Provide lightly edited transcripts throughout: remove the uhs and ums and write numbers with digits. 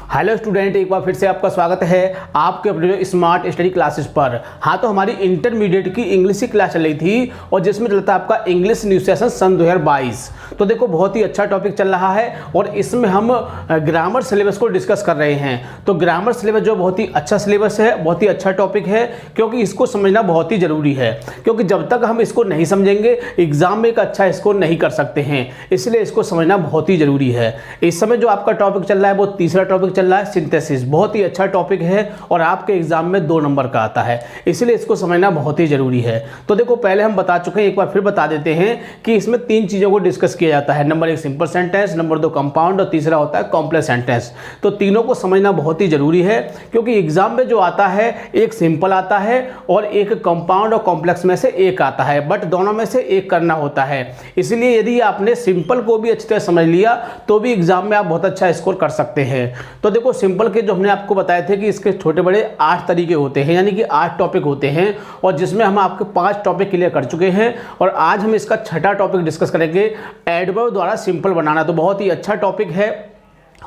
Hello student, एक बार फिर से आपका स्वागत है आपके अपने स्मार्ट स्टडी क्लासेस पर। हाँ, तो हमारी इंटरमीडिएट की इंग्लिश की क्लास चल रही थी और जिसमें चलता है आपका इंग्लिश न्यू सेशन सन 2022। तो देखो, बहुत ही अच्छा टॉपिक चल रहा है और इसमें हम ग्रामर सिलेबस को डिस्कस कर रहे हैं। तो ग्रामर सिलेबस जो बहुत ही अच्छा सिलेबस है, बहुत ही अच्छा टॉपिक है, क्योंकि इसको समझना बहुत ही जरूरी है। क्योंकि जब तक हम इसको नहीं समझेंगे एग्जाम में एक अच्छा स्कोर नहीं कर सकते हैं, इसलिए इसको समझना बहुत ही जरूरी है। इस समय जो आपका टॉपिक चल रहा है वो तीसरा टॉपिक चल रहा है, सिंथेसिस। बहुत ही अच्छा टॉपिक है और आपके एग्जाम में 2 नंबर का आता है, इसलिए इसको समझना बहुत ही जरूरी है। तो देखो, पहले हम बता चुके हैं, एक बार फिर बता देते हैं कि इसमें 3 चीजों को डिस्कस किया जाता है। Number 1 simple sentence, number 2 compound और तीसरा होता है कॉम्प्लेक्स सेंटेंस। तो तीनों को समझना बहुत ही जरूरी है, क्योंकि एग्जाम में जो आता है एक सिंपल आता है और एक कंपाउंड और कॉम्प्लेक्स में से एक आता है, बट दोनों में से एक करना होता है। इसलिए यदि आपने सिंपल को भी अच्छी तरह समझ लिया तो भी एग्जाम में आप बहुत अच्छा स्कोर कर सकते हैं। तो देखो, सिंपल के जो हमने आपको बताए थे कि इसके छोटे बड़े 8 तरीके होते हैं, यानी कि 8 टॉपिक होते हैं, और जिसमें हम आपके 5 टॉपिक क्लियर कर चुके हैं। और आज हम इसका 6ठा टॉपिक डिस्कस करेंगे, एडवर्ब द्वारा सिंपल बनाना। तो बहुत ही अच्छा टॉपिक है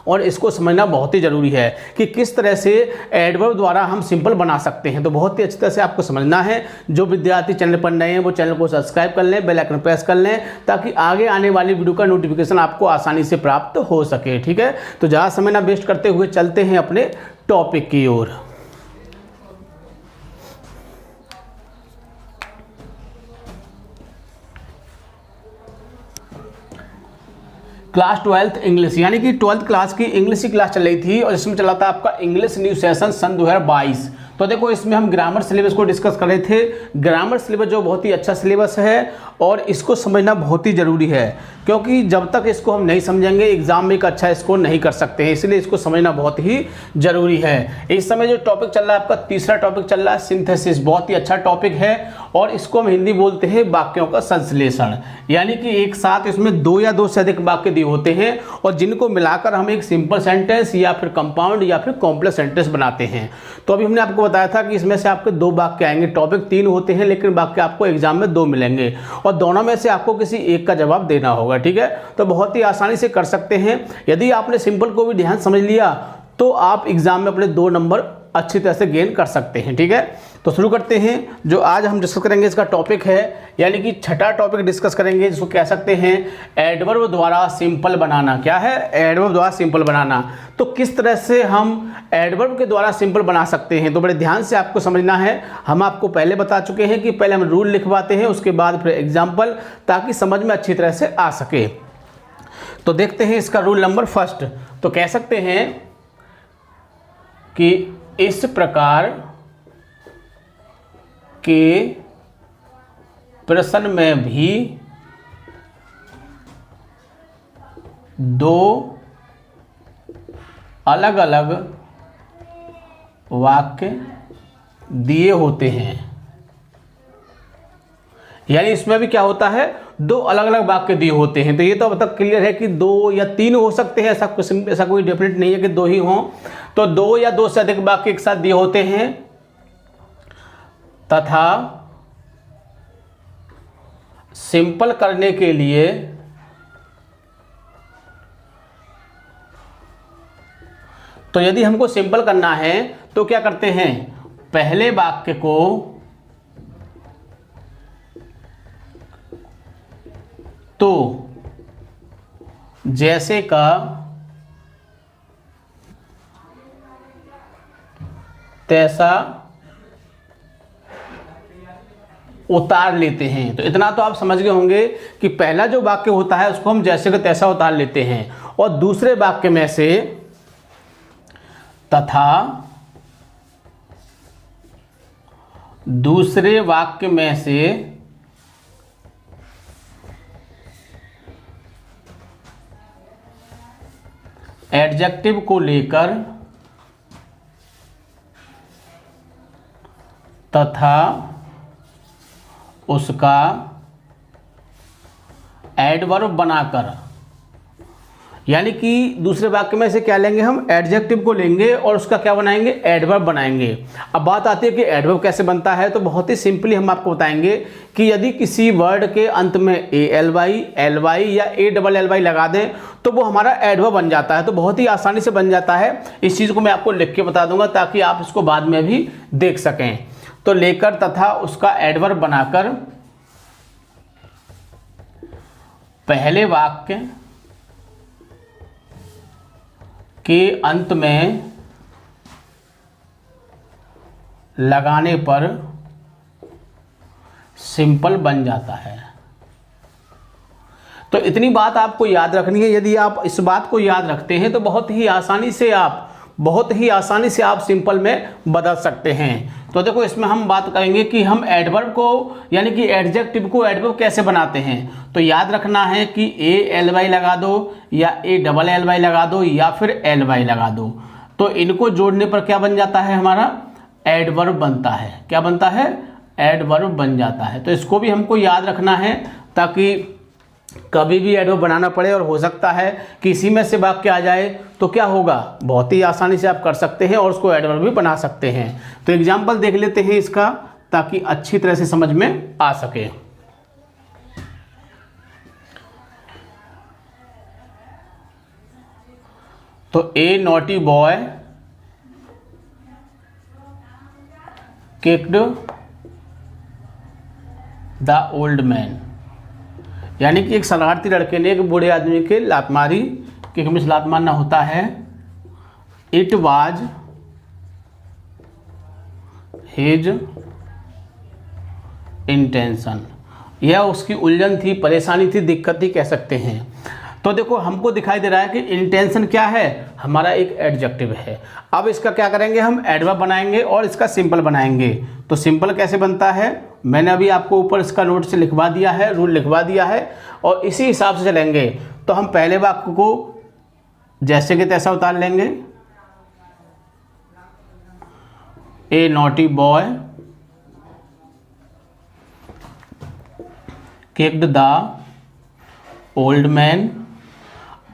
और इसको समझना बहुत ही जरूरी है कि किस तरह से एडवर्ब द्वारा हम सिंपल बना सकते हैं। तो बहुत ही अच्छी तरह से आपको समझना है। जो विद्यार्थी चैनल पर नए हैं वो चैनल को सब्सक्राइब कर लें, बेल आइकन प्रेस कर लें, ताकि आगे आने वाली वीडियो का नोटिफिकेशन आपको आसानी से प्राप्त हो सके। ठीक है, तो ज़्यादा समय ना वेस्ट करते हुए चलते हैं अपने टॉपिक की ओर। क्लास 12th इंग्लिश, यानी कि 12th क्लास की इंग्लिश की क्लास चल रही थी और इसमें चला था आपका इंग्लिश न्यू सेशन सन 2022। तो देखो, इसमें हम ग्रामर सिलेबस को डिस्कस कर रहे थे। ग्रामर सिलेबस जो बहुत ही अच्छा सिलेबस है और इसको समझना बहुत ही ज़रूरी है, क्योंकि जब तक इसको हम नहीं समझेंगे एग्जाम में एक अच्छा स्कोर नहीं कर सकते हैं, इसलिए इसको समझना बहुत ही ज़रूरी है। इस समय जो टॉपिक चल रहा है आपका तीसरा टॉपिक चल रहा है सिंथेसिस। बहुत ही अच्छा टॉपिक है और इसको हम हिंदी बोलते हैं वाक्यों का संश्लेषण, यानी कि एक साथ इसमें 2 या 2 से अधिक वाक्य दिए होते हैं और जिनको मिलाकर हम एक सिंपल सेंटेंस या फिर कंपाउंड या फिर कॉम्प्लेक्स सेंटेंस बनाते हैं। तो अभी हमने आपको बताया था कि इसमें से आपके 2 वाक्य आएंगे। टॉपिक 3 होते हैं लेकिन वाक्य आपको एग्जाम में 2 मिलेंगे और दोनों में से आपको किसी एक का जवाब देना होगा। ठीक है, तो बहुत ही आसानी से कर सकते हैं। यदि आपने सिंपल को भी ध्यान समझ लिया तो आप एग्जाम में अपने 2 नंबर अच्छी तरह से गेन कर सकते हैं। ठीक है, तो शुरू करते हैं। जो आज हम डिस्कस करेंगे इसका टॉपिक है, यानी कि 6ठा टॉपिक डिस्कस करेंगे, जिसको कह सकते हैं एडवर्ब द्वारा सिंपल बनाना। क्या है? एडवर्ब द्वारा सिंपल बनाना। तो किस तरह से हम एडवर्ब के द्वारा सिंपल बना सकते हैं, तो बड़े ध्यान से आपको समझना है। हम आपको पहले बता चुके हैं कि पहले हम रूल लिखवाते हैं, उसके बाद फिर एग्जाम्पल, ताकि समझ में अच्छी तरह से आ सके। तो देखते हैं इसका रूल नंबर 1। तो कह सकते हैं कि इस प्रकार के प्रश्न में भी 2 अलग अलग वाक्य दिए होते हैं। यानी इसमें भी क्या होता है, 2 अलग अलग वाक्य दिए होते हैं। तो ये तो अब तक क्लियर है कि 2 या 3 हो सकते हैं, ऐसा कोई डेफिनेट नहीं है कि 2 ही हों। तो 2 या 2 से अधिक वाक्य एक साथ दिए होते हैं तथा सिंपल करने के लिए तो यदि हमको सिंपल करना है तो क्या करते हैं, पहले वाक्य को तो जैसे का तैसा उतार लेते हैं। तो इतना तो आप समझ गए होंगे कि पहला जो वाक्य होता है उसको हम जैसे का तैसा उतार लेते हैं और दूसरे वाक्य में से तथा दूसरे वाक्य में से एडजेक्टिव को लेकर तथा उसका एडवर्ब बनाकर, यानी कि दूसरे वाक्य में से क्या लेंगे, हम एडजेक्टिव को लेंगे और उसका क्या बनाएंगे, एडवर्ब बनाएंगे। अब बात आती है कि एडवर्ब कैसे बनता है, तो बहुत ही सिंपली हम आपको बताएंगे कि यदि किसी वर्ड के अंत में ALY, LY या ALLY लगा दें तो वो हमारा एडवर्ब बन जाता है। तो बहुत ही आसानी से बन जाता है। इस चीज़ को मैं आपको लिख के बता दूंगा ताकि आप इसको बाद में भी देख सकें। तो लेकर तथा उसका एडवर्ब बनाकर पहले वाक्य के अंत में लगाने पर सिंपल बन जाता है। तो इतनी बात आपको याद रखनी है। यदि आप इस बात को याद रखते हैं तो बहुत ही आसानी से आप सिंपल में बदल सकते हैं। तो देखो इसमें हम बात करेंगे कि हम एडवर्ब को यानी कि एडजेक्टिव को एडवर्ब कैसे बनाते हैं। तो याद रखना है कि ALY लगा दो या ALLY लगा दो या फिर LY लगा दो, तो इनको जोड़ने पर क्या बन जाता है, हमारा एडवर्ब बनता है। क्या बनता है, एडवर्ब बन जाता है। तो इसको भी हमको याद रखना है ताकि कभी भी एडवर्ब बनाना पड़े और हो सकता है कि इसी में से वाक्य आ जाए तो क्या होगा, बहुत ही आसानी से आप कर सकते हैं और उसको एडवर्ब भी बना सकते हैं। तो एग्जाम्पल देख लेते हैं इसका ताकि अच्छी तरह से समझ में आ सके। तो a naughty boy kicked the old man, यानी कि एक शरारती लड़के ने एक बूढ़े आदमी के लात मारी। किक में लात मारना होता है। इट वाज हिज इंटेंशन, यह उसकी उलझन थी, परेशानी थी, दिक्कत थी, कह सकते हैं। तो देखो हमको दिखाई दे रहा है कि इंटेंशन क्या है, हमारा एक एडजेक्टिव है। अब इसका क्या करेंगे, हम एडवर्ब बनाएंगे और इसका सिंपल बनाएंगे। तो सिंपल कैसे बनता है, मैंने अभी आपको ऊपर इसका नोट से लिखवा दिया है, रूल लिखवा दिया है और इसी हिसाब से चलेंगे। तो हम पहले वाक्य को जैसे कि तैसा उतार लेंगे। A naughty boy kicked the old man.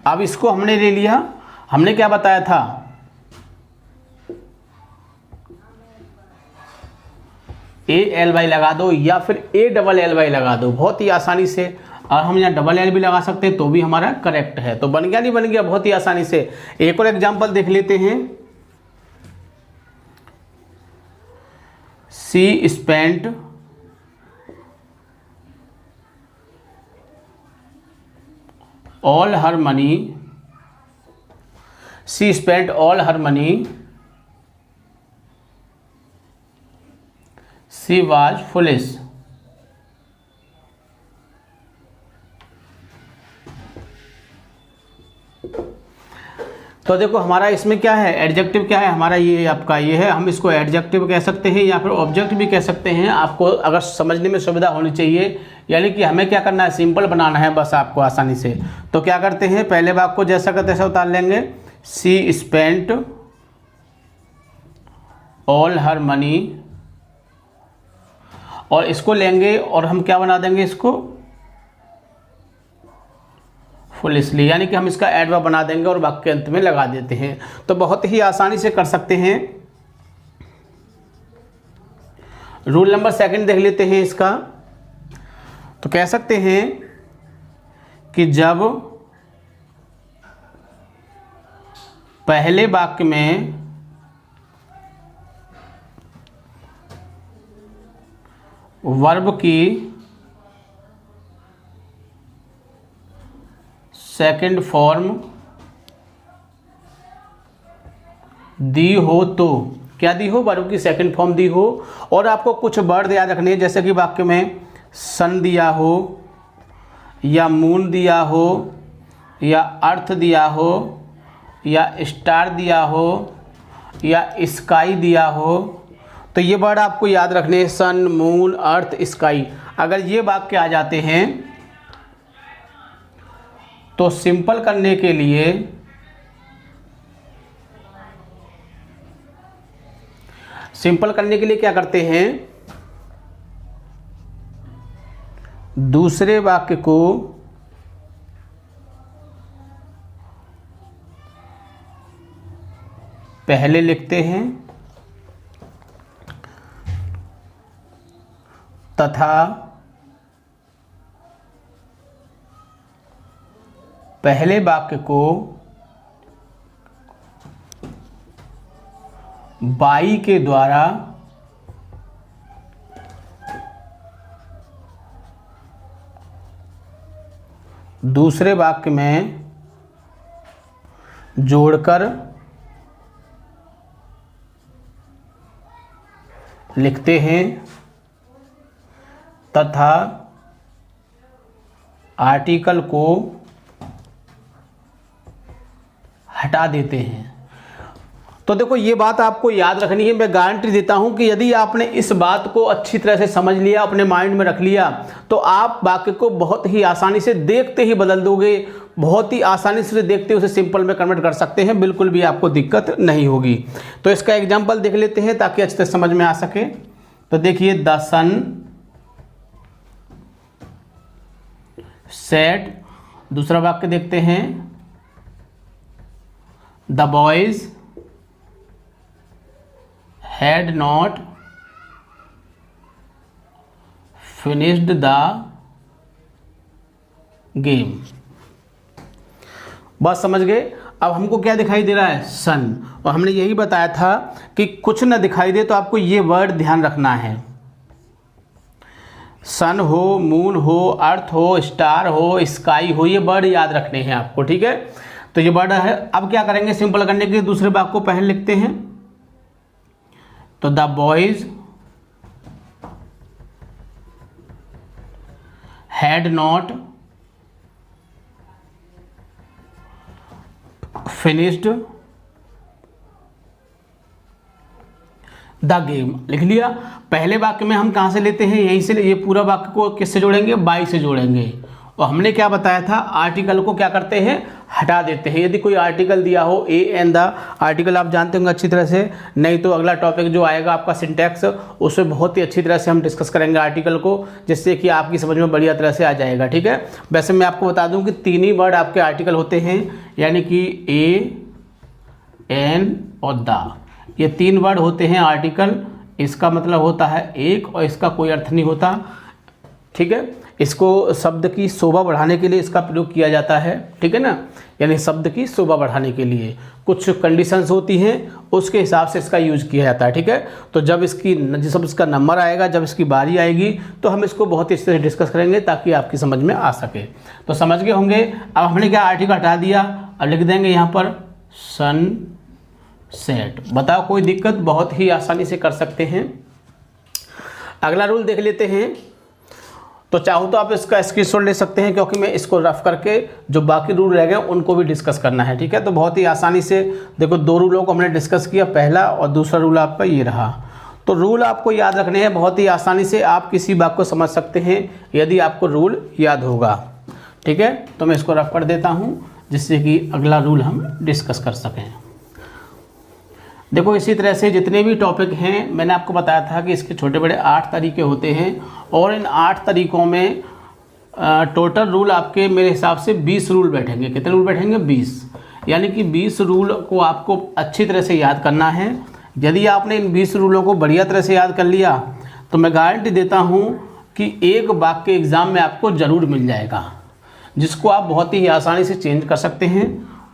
अब इसको हमने ले लिया, हमने क्या बताया था, ALY लगा दो या फिर ALLY लगा दो, बहुत ही आसानी से। और हम यहाँ LL भी लगा सकते हैं तो भी हमारा करेक्ट है। तो बन गया नहीं बन गया, बहुत ही आसानी से। एक और एग्जांपल देख लेते हैं। She spent all her money, she spent all her money, she was foolish। तो देखो हमारा इसमें क्या है, एडजेक्टिव क्या है हमारा, ये आपका ये है। हम इसको एडजेक्टिव कह सकते हैं या फिर ऑब्जेक्ट भी कह सकते हैं, आपको अगर समझने में सुविधा होनी चाहिए। यानी कि हमें क्या करना है, सिंपल बनाना है बस आपको आसानी से। तो क्या करते हैं, पहले वाक्य को जैसा का तैसा उतार लेंगे। She spent all her money, और इसको लेंगे और हम क्या बना देंगे, इसको फुलिशली, यानी कि हम इसका एडवर्ब बना देंगे और वाक्य के अंत में लगा देते हैं। तो बहुत ही आसानी से कर सकते हैं। रूल नंबर 2 देख लेते हैं इसका। तो कह सकते हैं कि जब पहले वाक्य में वर्ब की सेकंड फॉर्म दी हो, तो क्या दी हो, वर्ब की सेकंड फॉर्म दी हो। और आपको कुछ वर्ड याद रखने हैं, जैसे कि वाक्य में सन दिया हो या मून दिया हो या अर्थ दिया हो या स्टार दिया हो या स्काई दिया हो। तो ये वर्ड आपको याद रखने हैं, सन, मून, अर्थ, स्काई। अगर ये वाक्य आ जाते हैं तो सिंपल करने के लिए क्या करते हैं, दूसरे वाक्य को पहले लिखते हैं तथा पहले वाक्य को बाई के द्वारा दूसरे वाक्य में जोड़कर लिखते हैं तथा आर्टिकल को हटा देते हैं। तो देखो ये बात आपको याद रखनी है। मैं गारंटी देता हूं कि यदि आपने इस बात को अच्छी तरह से समझ लिया, अपने माइंड में रख लिया, तो आप वाक्य को बहुत ही आसानी से देखते ही बदल दोगे, बहुत ही आसानी से देखते उसे सिंपल में कन्वर्ट कर सकते हैं, बिल्कुल भी आपको दिक्कत नहीं होगी। तो इसका एग्जाम्पल देख लेते हैं ताकि अच्छे से समझ में आ सके। तो देखिए, द सन सेट। दूसरा वाक्य देखते हैं, the boys had not finished the game। बात समझ गए। अब हमको क्या दिखाई दे रहा है? सन। और हमने यही बताया था कि कुछ ना दिखाई दे तो आपको ये वर्ड ध्यान रखना है। सन हो, मून हो, अर्थ हो, स्टार हो, स्काई हो, ये वर्ड याद रखने हैं आपको, ठीक है। तो ये वर्ड है। अब क्या करेंगे सिंपल करने के लिए, दूसरे वाक्य को पहले लिखते हैं। तो the boys had not finished the game. लिख लिया। पहले वाक्य में हम कहां से लेते हैं? यहीं से। ये पूरा वाक्य को किससे जोड़ेंगे? बाई से जोड़ेंगे। और हमने क्या बताया था? आर्टिकल को क्या करते हैं? हटा देते हैं। यदि कोई आर्टिकल दिया हो, ए एंड द आर्टिकल आप जानते होंगे अच्छी तरह से, नहीं तो अगला टॉपिक जो आएगा आपका सिंटैक्स, उसमें बहुत ही अच्छी तरह से हम डिस्कस करेंगे आर्टिकल को, जिससे कि आपकी समझ में बढ़िया तरह से आ जाएगा, ठीक है। वैसे मैं आपको बता दूं कि 3 ही वर्ड आपके आर्टिकल होते हैं, यानी कि ए, एन और द। ये 3 वर्ड होते हैं आर्टिकल। इसका मतलब होता है एक, और इसका कोई अर्थ नहीं होता, ठीक है। इसको शब्द की शोभा बढ़ाने के लिए इसका प्रयोग किया जाता है, ठीक है ना। यानी शब्द की शोभा बढ़ाने के लिए कुछ कंडीशंस होती हैं, उसके हिसाब से इसका यूज किया जाता है, ठीक है। तो जब इसका नंबर आएगा, जब इसकी बारी आएगी, तो हम इसको बहुत ही अच्छे से डिस्कस करेंगे ताकि आपकी समझ में आ सके। तो समझ गए होंगे। अब हमने क्या आर्टिकल हटा दिया, अब लिख देंगे यहाँ पर सन सेट। बताओ कोई दिक्कत? बहुत ही आसानी से कर सकते हैं। अगला रूल देख लेते हैं। तो चाहो तो आप इसका स्क्रीनशॉट ले सकते हैं, क्योंकि मैं इसको रफ करके जो बाकी रूल रह गए उनको भी डिस्कस करना है, ठीक है। तो बहुत ही आसानी से देखो, 2 रूलों को हमने डिस्कस किया, पहला और दूसरा रूल आपका ये रहा। तो रूल आपको याद रखने हैं। बहुत ही आसानी से आप किसी बात को समझ सकते हैं यदि आपको रूल याद होगा, ठीक है। तो मैं इसको रफ कर देता हूँ जिससे कि अगला रूल हम डिस्कस कर सकें। देखो, इसी तरह से जितने भी टॉपिक हैं, मैंने आपको बताया था कि इसके छोटे बड़े 8 तरीके होते हैं, और इन 8 तरीकों में टोटल रूल आपके मेरे हिसाब से 20 रूल बैठेंगे। कितने रूल बैठेंगे? 20। यानी कि 20 रूल को आपको अच्छी तरह से याद करना है। यदि आपने इन 20 रूलों को बढ़िया तरह से याद कर लिया, तो मैं गारंटी देता हूँ कि एक वाक्य एग्ज़ाम में आपको ज़रूर मिल जाएगा, जिसको आप बहुत ही आसानी से चेंज कर सकते हैं,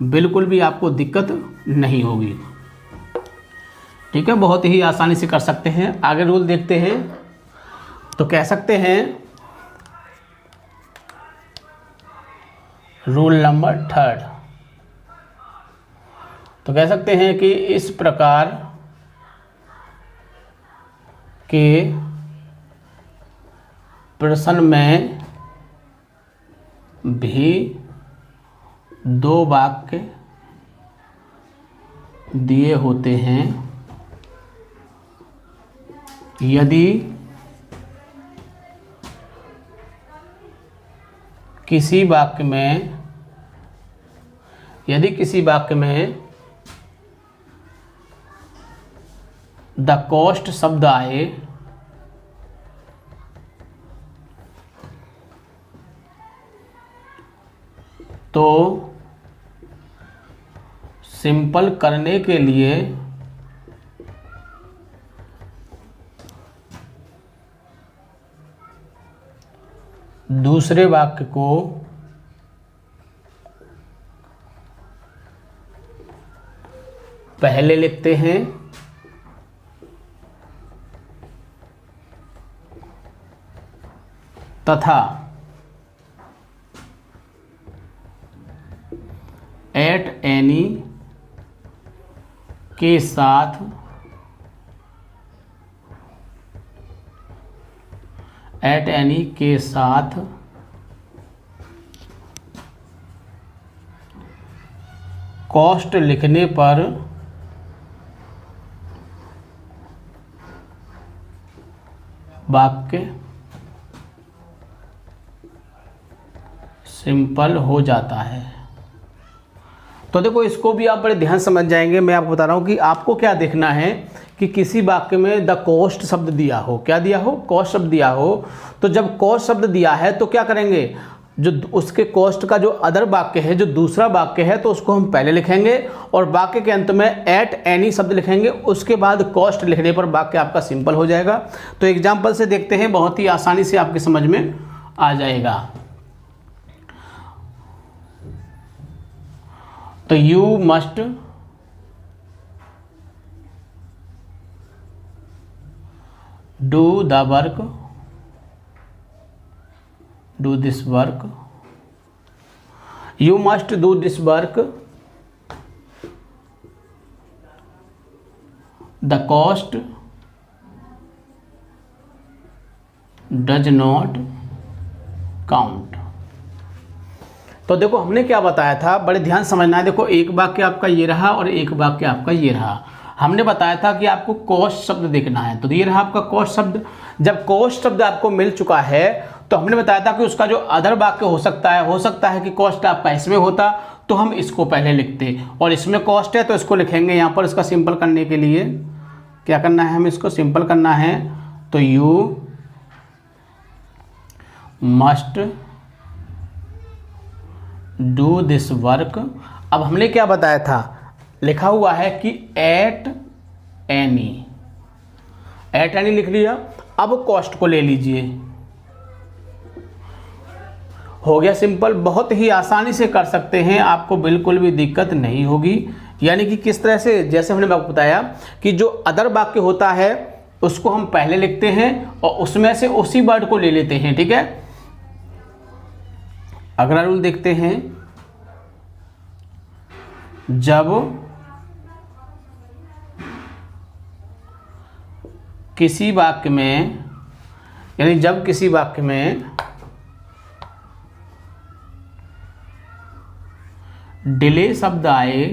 बिल्कुल भी आपको दिक्कत नहीं होगी, ठीक है। बहुत ही आसानी से कर सकते हैं। आगे रूल देखते हैं। तो कह सकते हैं रूल नंबर 3, तो कह सकते हैं कि इस प्रकार के प्रश्न में भी 2 वाक्य दिए होते हैं। यदि किसी वाक्य में द कॉस्ट शब्द आए तो सिंपल करने के लिए दूसरे वाक्य को पहले लिखते हैं तथा एट एनी के साथ कॉस्ट लिखने पर वाक्य सिंपल हो जाता है। तो देखो इसको भी आप बड़े ध्यान से समझ जाएंगे। मैं आपको बता रहा हूँ कि आपको क्या देखना है कि किसी वाक्य में द कॉस्ट शब्द दिया हो, क्या दिया हो, कॉस्ट शब्द दिया हो। तो जब कॉस्ट शब्द दिया है तो क्या करेंगे, जो उसके कॉस्ट का जो अदर वाक्य है, जो दूसरा वाक्य है, तो उसको हम पहले लिखेंगे और वाक्य के अंत में एट एनी शब्द लिखेंगे। उसके बाद कॉस्ट लिखने पर वाक्य आपका सिंपल हो जाएगा। तो एग्जाम्पल से देखते हैं, बहुत ही आसानी से आपके समझ में आ जाएगा। तो you must do the work, do this work, you must do this work, the cost does not count। तो देखो हमने क्या बताया था, बड़े ध्यान समझना है। देखो एक वाक्य आपका ये रहा और एक वाक्य आपका ये रहा। हमने बताया था कि आपको कॉस्ट शब्द देखना है, तो ये रहा आपका कॉस्ट शब्द। जब कॉस्ट शब्द आपको मिल चुका है तो हमने बताया था कि उसका जो अदर वाक्य हो सकता है कि कॉस्ट आपका इसमें होता, तो हम इसको पहले लिखते, और इसमें कॉस्ट है तो इसको लिखेंगे यहाँ पर। इसका सिंपल करने के लिए क्या करना है, हमें इसको सिंपल करना है। तो you must do this work. अब हमने क्या बताया था, लिखा हुआ है कि एट एनी लिख लिया। अब कॉस्ट को ले लीजिए, हो गया सिंपल। बहुत ही आसानी से कर सकते हैं, आपको बिल्कुल भी दिक्कत नहीं होगी। यानी कि किस तरह से, जैसे हमने आपको बताया कि जो अदर वाक्य होता है उसको हम पहले लिखते हैं और उसमें से उसी वर्ड को ले लेते हैं, ठीक है। अगला रूल देखते हैं, जब किसी वाक्य में, यानी जब किसी वाक्य में डिले शब्द आए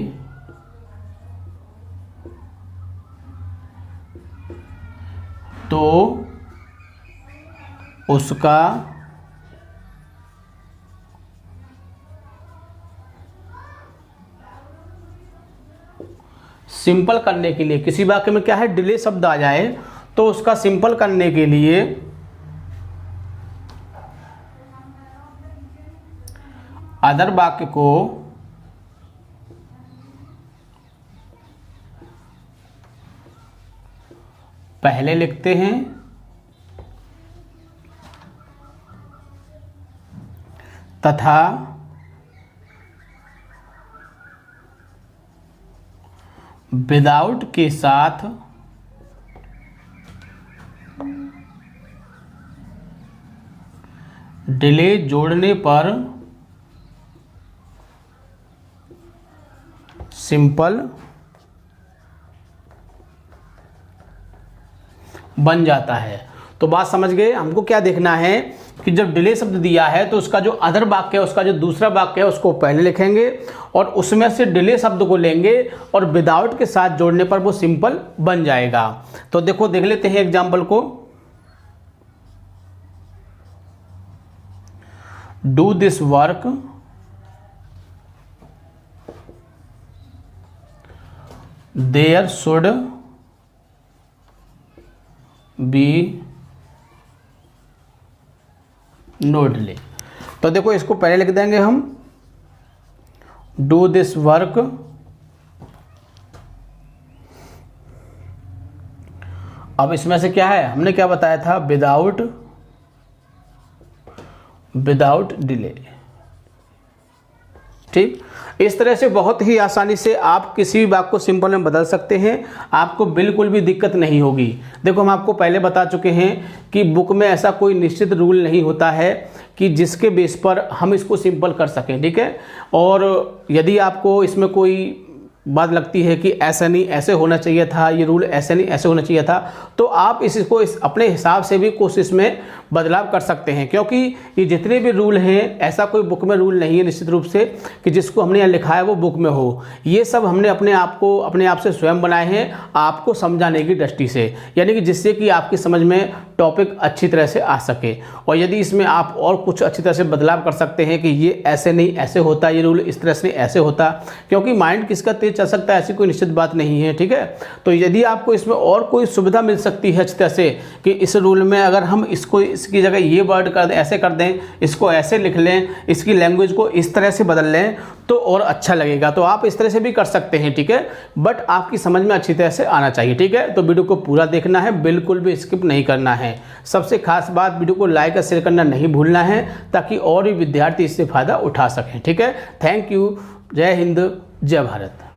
तो उसका सिंपल करने के लिए, किसी वाक्य में क्या है, डिले शब्द आ जाए तो उसका सिंपल करने के लिए अदर वाक्य को पहले लिखते हैं तथा विदाउट के साथ डिले जोड़ने पर सिंपल बन जाता है। तो बात समझ गए। हमको क्या देखना है कि जब डिले शब्द दिया है तो उसका जो अदर वाक्य है, उसका जो दूसरा वाक्य है, उसको पहले लिखेंगे और उसमें से डिले शब्द को लेंगे और विदाउट के साथ जोड़ने पर वो सिंपल बन जाएगा। तो देखो देख लेते हैं एग्जाम्पल को। Do this work, there should be no delay. तो देखो इसको पहले लिख देंगे हम, डू दिस वर्क, अब इसमें से क्या है, हमने क्या बताया था, विदाउट विदाउट डिले। ठीक, इस तरह से बहुत ही आसानी से आप किसी भी वाक्य को सिंपल में बदल सकते हैं, आपको बिल्कुल भी दिक्कत नहीं होगी। देखो हम आपको पहले बता चुके हैं कि बुक में ऐसा कोई निश्चित रूल नहीं होता है कि जिसके बेस पर हम इसको सिंपल कर सकें। ठीक है, और यदि आपको इसमें कोई बात लगती है कि ऐसा नहीं ऐसे होना चाहिए था, ये रूल ऐसे नहीं ऐसे होना चाहिए था, तो आप इसको अपने हिसाब से भी कोशिश में बदलाव कर सकते हैं, क्योंकि ये जितने भी रूल हैं ऐसा कोई बुक में रूल नहीं है निश्चित रूप से कि जिसको हमने यहाँ लिखा है वो बुक में हो। ये सब हमने अपने आप से स्वयं बनाए हैं, आपको समझाने की दृष्टि से, यानी कि जिससे कि आपकी समझ में टॉपिक अच्छी तरह से आ सके। और यदि इसमें आप और कुछ अच्छी तरह से बदलाव कर सकते हैं कि ये ऐसे नहीं ऐसे होता, ये रूल इस तरह से नहीं ऐसे होता, क्योंकि माइंड किसका तेज चल सकता है ऐसी कोई निश्चित बात नहीं है। ठीक है, तो यदि आपको इसमें और कोई सुविधा मिल सकती है अच्छी तरह से कि इस रूल में अगर हम इसकी जगह ये वर्ड कर दें, ऐसे कर दें, इसको ऐसे लिख लें, इसकी लैंग्वेज को इस तरह से बदल लें तो और अच्छा लगेगा, तो आप इस तरह से भी कर सकते हैं। ठीक है, बट आपकी समझ में अच्छी तरह से आना चाहिए। ठीक है, तो वीडियो को पूरा देखना है, बिल्कुल भी स्किप नहीं करना है। सबसे खास बात, वीडियो को लाइक और शेयर करना नहीं भूलना है ताकि और भी विद्यार्थी इससे फ़ायदा उठा सकें। ठीक है, थैंक यू, जय हिंद, जय भारत।